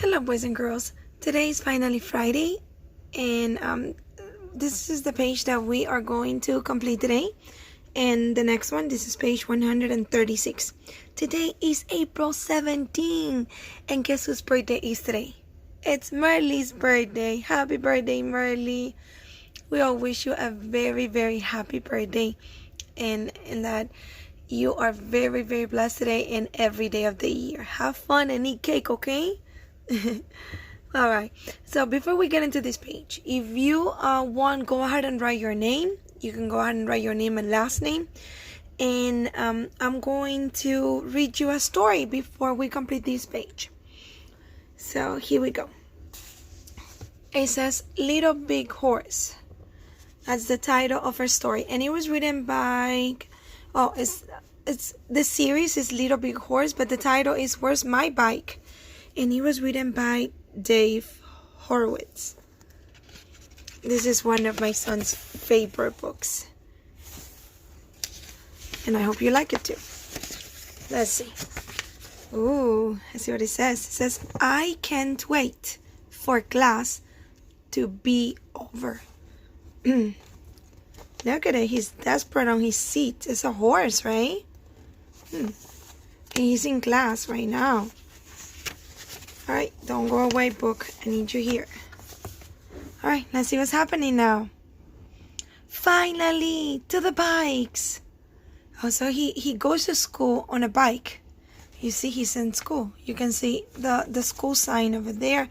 Hello, boys and girls. Today is finally Friday, and this is the page that we are going to complete today. And the next one, this is page 136. Today is April 17, and guess whose birthday is today? It's Marley's birthday. Happy birthday, Marley. We all wish you a very, very happy birthday, and that you are very, very blessed today and every day of the year. Have fun and eat cake, okay? All right, so before we get into this page, if you want, go ahead and write your name. You can go ahead and write your name and last name, and I'm going to read you a story before we complete this page. So here we go. It says Little Big Horse. That's the title of our story, and it was written by it's the series is Little Big Horse, but the title is Where's My Bike? And it was written by Dave Horowitz. This is one of my son's favorite books, and I hope you like it too. Let's see. Ooh, let's see what it says. It says, I can't wait for class to be over. Look at it. He's desperate on his seat. It's a horse, right? And he's in class right now. Alright, don't go away, book. I need you here. Alright, let's see what's happening now. Finally, to the bikes. Oh, so he goes to school on a bike. You see, he's in school. You can see the school sign over there.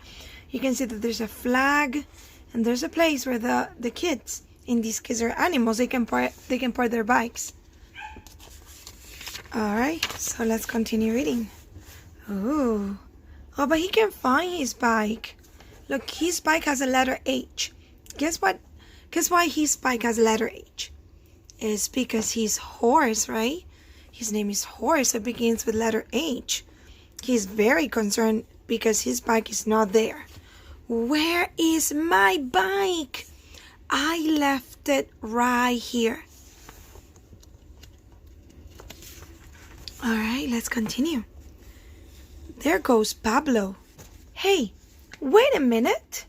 You can see that there's a flag, and there's a place where the kids, in these kids are animals, they can park their bikes. Alright, so let's continue reading. Ooh. Oh, but he can find his bike. Look, his bike has a letter H. Guess what? Guess why his bike has a letter H? It's because he's horse, right? His name is Horse. It begins with letter H. He's very concerned because his bike is not there. Where is my bike? I left it right here. All right, let's continue. There goes Pablo. Hey, wait a minute.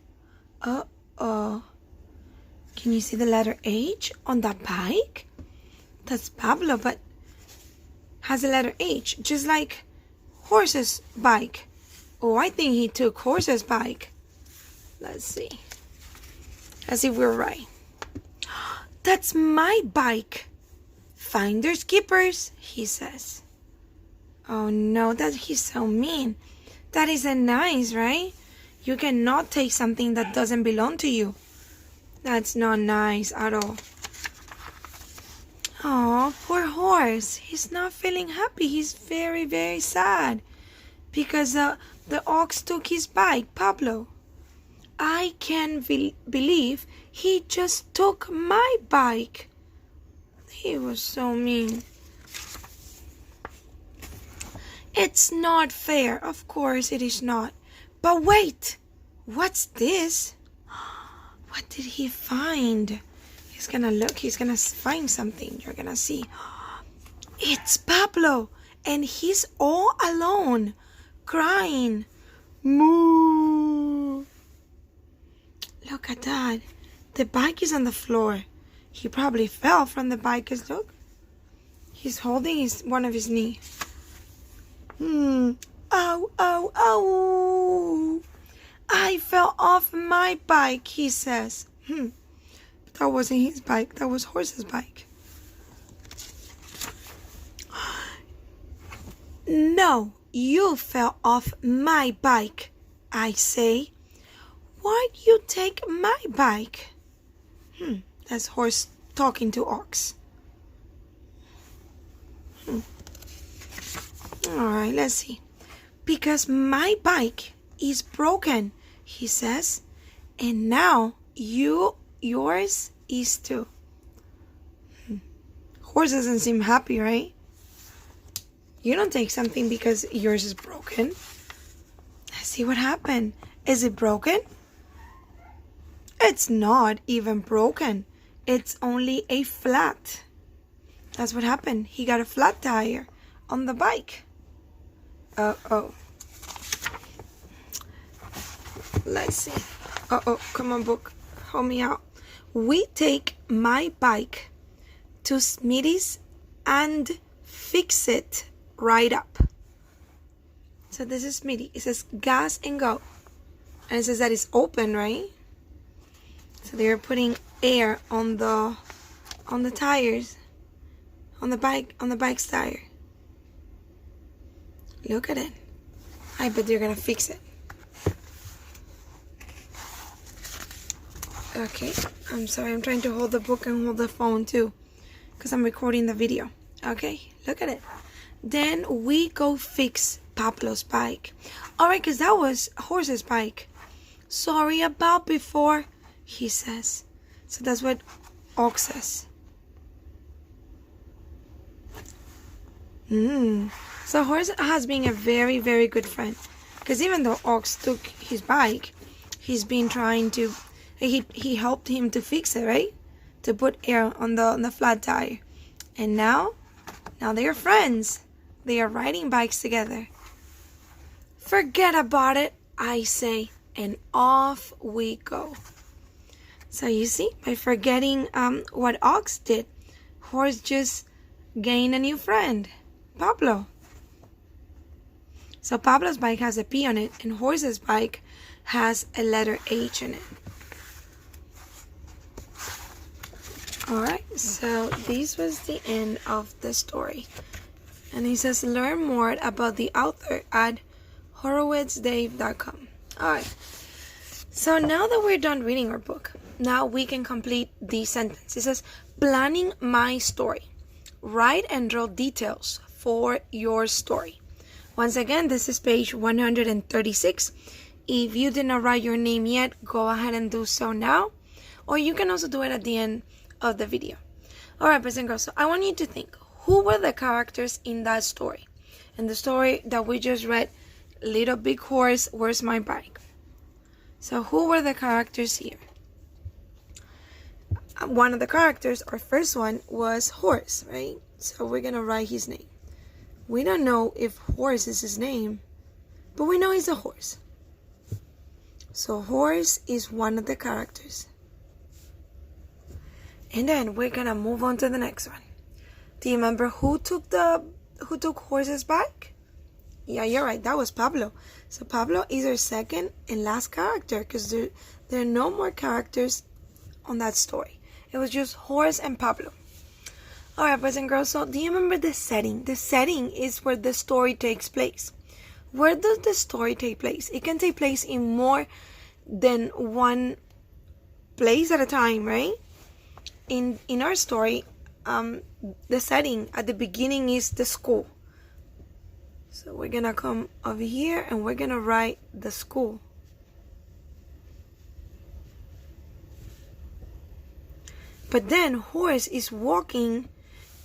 Uh-oh. Can you see the letter H on that bike? That's Pablo, but has a letter H, just like Horse's bike. Oh, I think he took Horse's bike. Let's see. Let's see if we're right. That's my bike. Finders keepers, he says. Oh no, he's so mean. That isn't nice, right? You cannot take something that doesn't belong to you. That's not nice at all. Oh, poor Horse. He's not feeling happy. He's very, very sad because the ox took his bike, Pablo. I can't believe he just took my bike. He was so mean. It's not fair. Of course it is not. But wait, what's this? What did he find? He's gonna look. He's gonna find something. You're gonna see. It's Pablo, and he's all alone, crying. Moo. Look at that. The bike is on the floor. He probably fell from the bike. Cause look, he's holding one of his knee. Ow, ow, ow. I fell off my bike, he says. That wasn't his bike. That was Horse's bike. No, you fell off my bike, I say. Why'd you take my bike? That's Horse talking to Ox. Alright, let's see. Because my bike is broken, he says. And now yours is too. Horse doesn't seem happy, right? You don't take something because yours is broken. Let's see what happened. Is it broken? It's not even broken. It's only a flat. That's what happened. He got a flat tire on the bike. Uh-oh. Let's see. Oh, come on, book. Help me out. We take my bike to Smitty's and fix it right up. So this is Smitty. It says gas and go. And it says that it's open, right? So they're putting air on the tires, on the bike's tire. Look at it. I bet they're gonna fix it. Okay, I'm sorry, I'm trying to hold the book and hold the phone too, because I'm recording the video. Okay, look at it. Then we go fix Pablo's bike. Alright, because that was Horse's bike. Sorry about before, he says. So that's what Ox says. So Horse has been a very, very good friend. Because even though Ox took his bike, he's been trying to... He helped him to fix it, right? To put air on the flat tire. And now they are friends. They are riding bikes together. Forget about it, I say, and off we go. So you see, by forgetting what Ox did, Horse just gained a new friend, Pablo. So Pablo's bike has a P on it, and Horse's bike has a letter H in it. Alright, so this was the end of the story. And he says, learn more about the author at horowitzDave.com. Alright, so now that we're done reading our book, now we can complete the sentence. It says, planning my story. Write and draw details for your story. Once again, this is page 136. If you did not write your name yet, go ahead and do so now. Or you can also do it at the end of the video. Alright, boys and girls, so I want you to think, who were the characters in that story? In the story that we just read, Little Big Horse, Where's My Bike? So who were the characters here? One of the characters, our first one, was Horse, right? So we're gonna write his name. We don't know if Horse is his name, but we know he's a horse. So Horse is one of the characters. And then we're gonna move on to the next one. Do you remember who took Horse's bike? Yeah, you're right. That was Pablo. So Pablo is our second and last character, because there are no more characters on that story. It was just Horse and Pablo. Alright, boys and girls, so do you remember the setting? The setting is where the story takes place. Where does the story take place? It can take place in more than one place at a time, right? In our story, the setting at the beginning is the school. So we're gonna come over here and we're gonna write the school. But then Horse is walking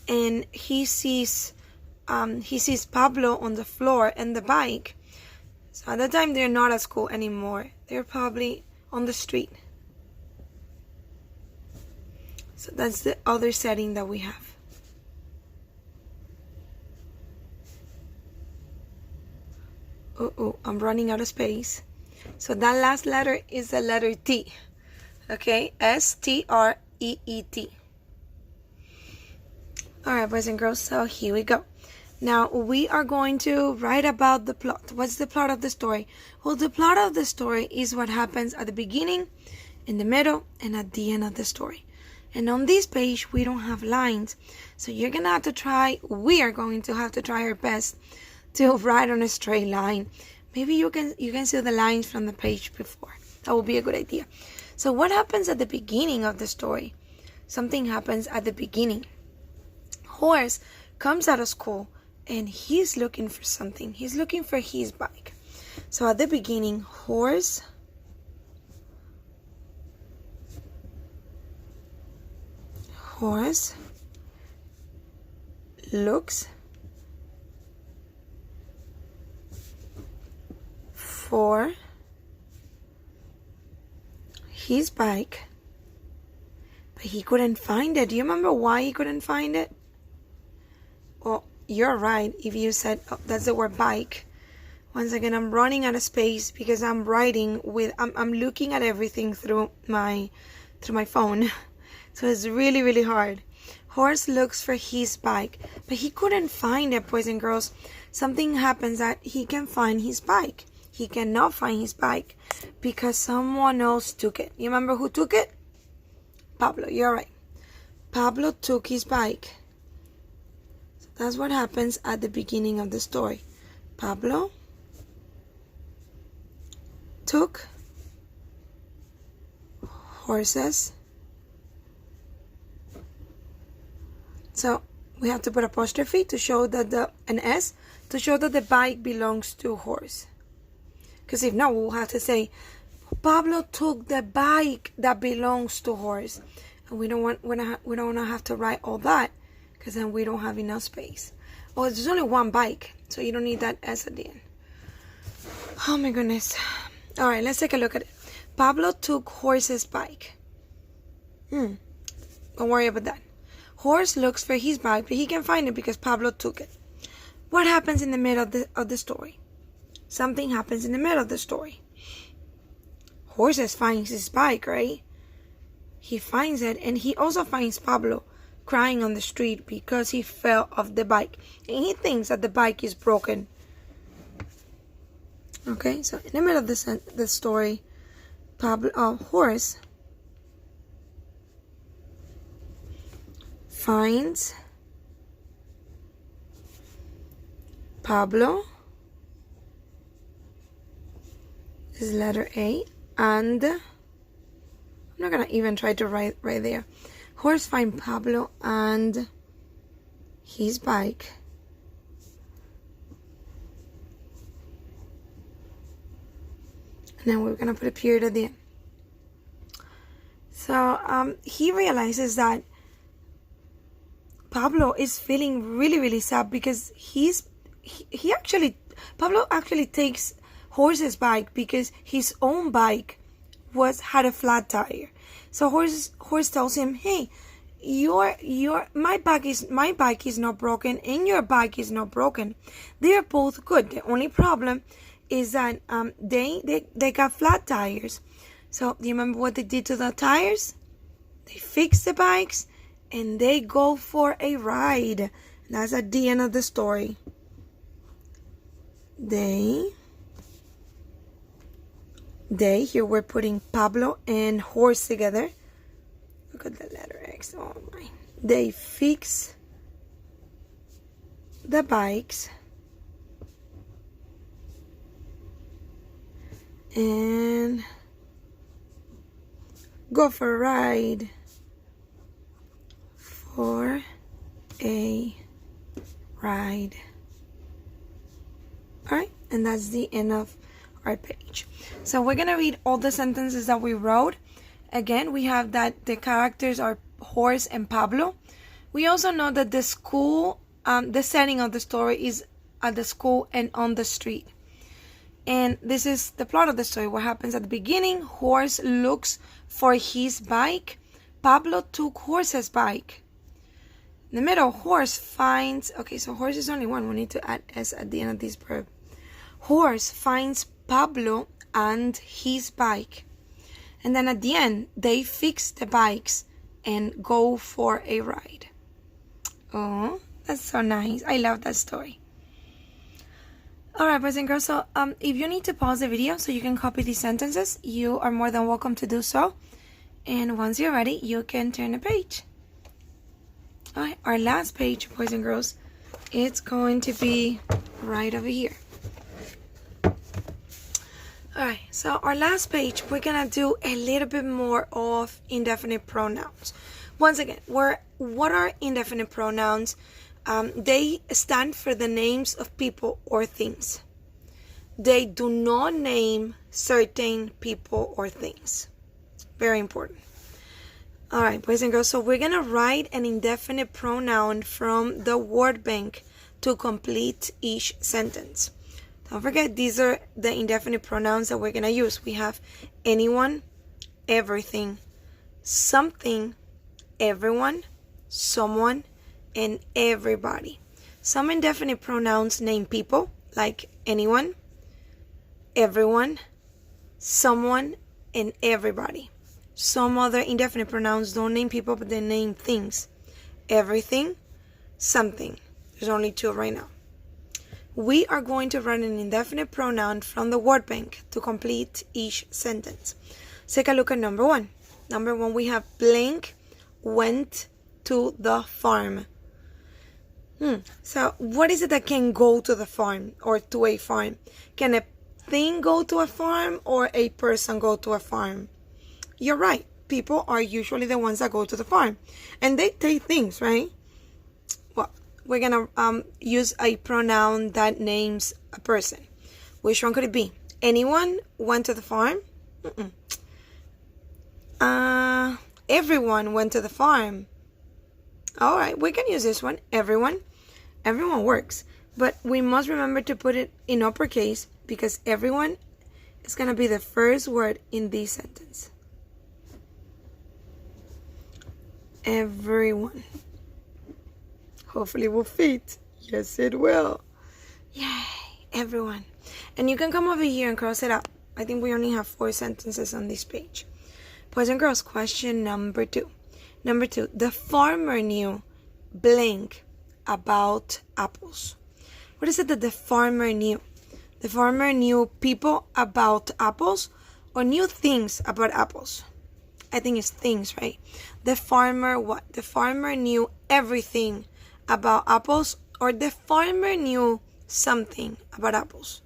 and he sees Pablo on the floor and the bike. So at that time they're not at school anymore. They're probably on the street. So that's the other setting that we have. I'm running out of space. So that last letter is the letter T. Okay, S-T-R-E-E-T. Alright, boys and girls, so here we go. Now we are going to write about the plot. What's the plot of the story? Well, the plot of the story is what happens at the beginning, in the middle, and at the end of the story. And on this page, we don't have lines. So you're going to have to try, we are going to have to try our best to write on a straight line. Maybe you can see the lines from the page before. That would be a good idea. So what happens at the beginning of the story? Something happens at the beginning. Horse comes out of school and he's looking for something. He's looking for his bike. So at the beginning, Horse looks for his bike, but he couldn't find it. Do you remember why he couldn't find it? Well, you're right if you said, oh, that's the word bike. Once again, I'm running out of space because I'm writing with, I'm looking at everything through my phone. So it's really, really hard. Horse looks for his bike, but he couldn't find it, boys and girls. Something happens that he can find his bike. He cannot find his bike because someone else took it. You remember who took it? Pablo, you're right. Pablo took his bike. So that's what happens at the beginning of the story. Pablo took horses. So we have to put apostrophe to show that an S to show that the bike belongs to horse. Because if not, we'll have to say Pablo took the bike that belongs to horse, and we don't want to have to write all that because then we don't have enough space. Oh, there's only one bike, so you don't need that S at the end. Oh my goodness. All right, let's take a look at it. Pablo took horse's bike. Don't worry about that. Horse looks for his bike, but he can find it because Pablo took it. What happens in the middle of the story? Something happens in the middle of the story. Horses finds his bike, right? He finds it, and he also finds Pablo crying on the street because he fell off the bike, and he thinks that the bike is broken. Okay, so in the middle of the story, horse finds Pablo, this is letter A, and I'm not gonna even try to write right there. Horse find Pablo and his bike. And then we're gonna put a period at the end. So he realizes that Pablo is feeling really, really sad because Pablo actually takes horse's bike because his own bike had a flat tire. So horse tells him, "Hey, my bike is not broken and your bike is not broken. They are both good. The only problem is that they got flat tires." So do you remember what they did to the tires? They fixed the bikes and they go for a ride. That's at the end of the story. They, here we're putting Pablo and horse together. Look at the letter X. Oh my. They fix the bikes and go for a ride. For a ride. Alright, and that's the end of our page. So we're gonna read all the sentences that we wrote. Again, we have that the characters are Horse and Pablo. We also know that the school, the setting of the story is at the school and on the street. And this is the plot of the story. What happens at the beginning? Horse looks for his bike. Pablo took Horse's bike. In the middle, horse finds, okay, so horse is only one. We need to add S at the end of this verb. Horse finds Pablo and his bike. And then at the end, they fix the bikes and go for a ride. Oh, that's so nice. I love that story. Alright, boys and girls, so if you need to pause the video so you can copy these sentences, you are more than welcome to do so. And once you're ready, you can turn the page. Alright, our last page, boys and girls, it's going to be right over here. Alright, so our last page, we're going to do a little bit more of indefinite pronouns. Once again, what are indefinite pronouns? They stand for the names of people or things. They do not name certain people or things. Very important. Alright, boys and girls, so we're going to write an indefinite pronoun from the word bank to complete each sentence. Don't forget, these are the indefinite pronouns that we're going to use. We have anyone, everything, something, everyone, someone, and everybody. Some indefinite pronouns name people, like anyone. everyone, someone, and everybody. Some other indefinite pronouns don't name people, but they name things. Everything, something. There's only 2 right now. We are going to run an indefinite pronoun from the word bank to complete each sentence. Take a look at number 1. Number 1, we have blank went to the farm. So what is it that can go to the farm or to a farm? Can a thing go to a farm or a person go to a farm? You're right. People are usually the ones that go to the farm. And they take things, right? Well, we're going to use a pronoun that names a person. Which one could it be? Anyone went to the farm? Everyone went to the farm. All right, we can use this one. Everyone. Everyone works. But we must remember to put it in uppercase because everyone is going to be the first word in this sentence. Everyone. Hopefully it will fit. Yes, it will. Yay, everyone. And you can come over here and cross it out. I think we only have 4 sentences on this page. Boys and girls, question number 2. Number 2, the farmer knew blank about apples. What is it that the farmer knew? The farmer knew people about apples or knew things about apples? I think it's things, right? The farmer what? The farmer knew everything about apples or the farmer knew something about apples?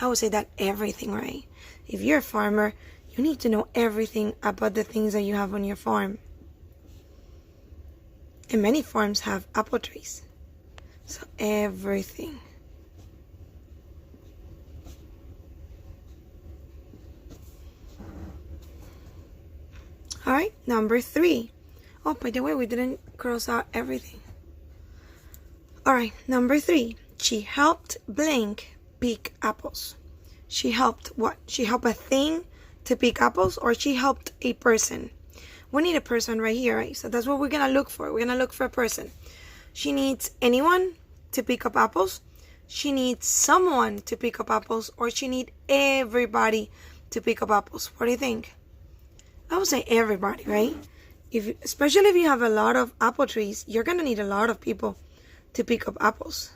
I would say that everything, right? If you're a farmer, you need to know everything about the things that you have on your farm. And many farms have apple trees. So everything. All right, number 3. Oh, by the way, we didn't cross out everything. All right, number 3. She helped blank pick apples. She helped what? She helped a thing to pick apples or she helped a person? We need a person right here, right? So that's what we're going to look for. We're going to look for a person. She needs anyone to pick up apples. She needs someone to pick up apples or she needs everybody to pick up apples. What do you think? I would say everybody, right? Especially if you have a lot of apple trees, you're going to need a lot of people to pick up apples.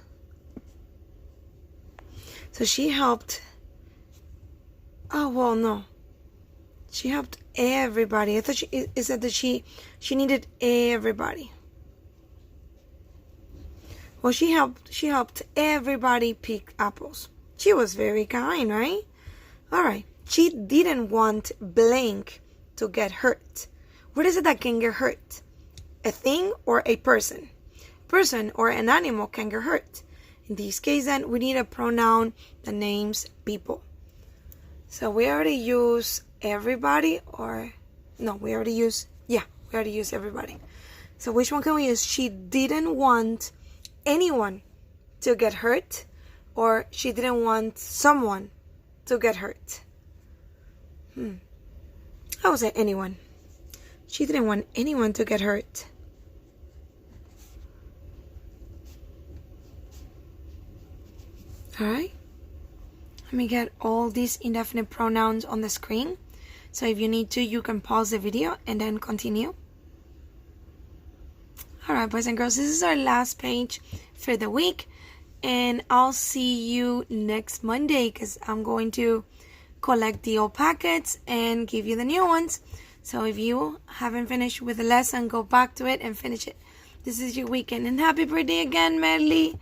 So she helped. Oh, well, no. She helped everybody. I thought it said that she needed everybody. Well, she helped everybody pick apples. She was very kind, right? All right. She didn't want blank to get hurt. What is it that can get hurt? A thing or a person? Person or an animal can get hurt. In this case, then, we need a pronoun that names people. So we already use everybody or... No, we already use everybody. So which one can we use? She didn't want anyone to get hurt or she didn't want someone to get hurt. I would say anyone. She didn't want anyone to get hurt. All right. Let me get all these indefinite pronouns on the screen. So if you need to, you can pause the video and then continue. All right, boys and girls, this is our last page for the week. And I'll see you next Monday because I'm going to collect the old packets and give you the new ones. So if you haven't finished with the lesson, go back to it and finish it. This is your weekend. And happy birthday again, Merly.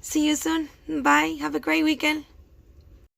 See you soon. Bye. Have a great weekend.